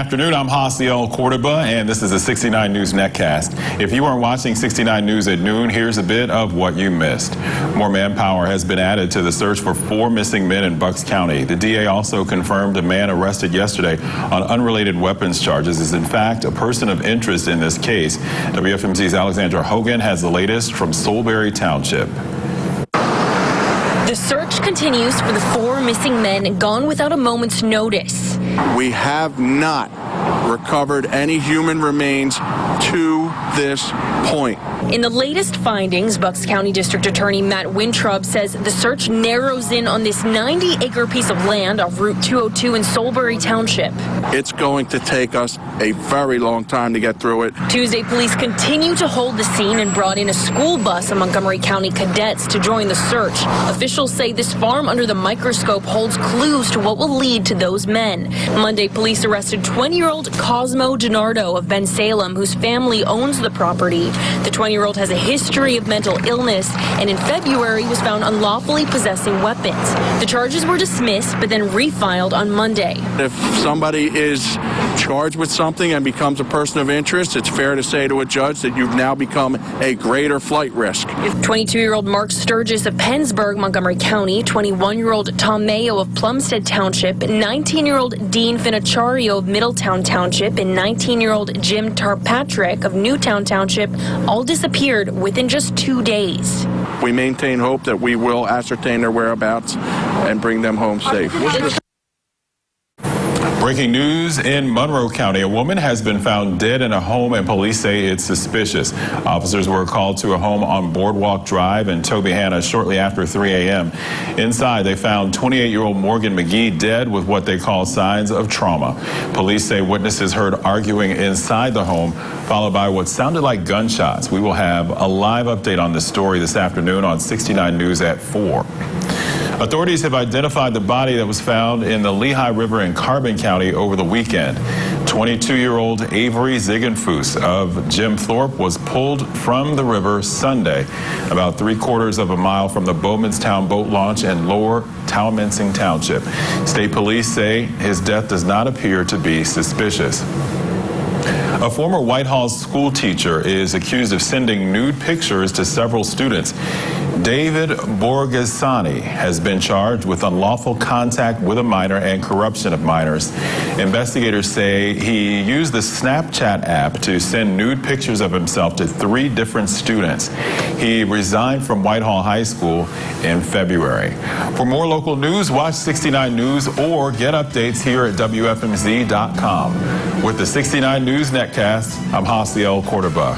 afternoon. I'm Hasiel Cordoba, and this is a 69 News Netcast. If you aren't watching 69 News at noon, here's a bit of what you missed. More manpower has been added to the search for 4 missing men in Bucks County. The DA also confirmed a man arrested yesterday on unrelated weapons charges is in fact a person of interest in this case. WFMZ's Alexandra Hogan has the latest from Solebury Township. The search continues for the 4 missing men gone without a moment's notice. We have not recovered any human remains to this point. In the latest findings, Bucks County District Attorney Matt Wintrob says the search narrows in on this 90-acre piece of land off Route 202 in Solebury Township. It's going to take us a very long time to get through it. Tuesday, police continue to hold the scene and brought in a school bus of Montgomery County cadets to join the search. Officials say this farm under the microscope holds clues to what will lead to those men. Monday, police arrested 20-year-old Cosmo DiNardo of Ben Salem, whose family owns the property. The 20-year-old has a history of mental illness and in February was found unlawfully possessing weapons. The charges were dismissed but then refiled on Monday. If somebody is charged with something and becomes a person of interest, it's fair to say to a judge that you've now become a greater flight risk. 22-year-old Mark Sturgis of Pennsburg, Montgomery County, 21-year-old Tom Mayo of Plumstead Township, 19-year-old Dean Finacciario of Middletown Township, and 19-year-old Jim Tarpatrick of Newtown Township all disappeared within just 2 days. We maintain hope that we will ascertain their whereabouts and bring them home safe. Breaking news in Monroe County. A woman has been found dead in a home and police say it's suspicious. Officers were called to a home on Boardwalk Drive in Tobyhanna shortly after 3 a.m. Inside, they found 28-year-old Morgan McGee dead with what they call signs of trauma. Police say witnesses heard arguing inside the home, followed by what sounded like gunshots. We will have a live update on this story this afternoon on 69 News at 4. Authorities have identified the body that was found in the Lehigh River in Carbon County over the weekend. 22-year-old Avery Ziegenfuss of Jim Thorpe was pulled from the river Sunday, about 3/4 of a mile from the Bowmanstown boat launch in Lower Towamincing Township. State police say his death does not appear to be suspicious. A former Whitehall school teacher is accused of sending nude pictures to several students. David Borghesani has been charged with unlawful contact with a minor and corruption of minors. Investigators say he used the Snapchat app to send nude pictures of himself to 3 different students. He resigned from Whitehall High School in February. For more local news, watch 69 News or get updates here at WFMZ.com. With the 69 News Netcast, I'm Hasiel Cordoba.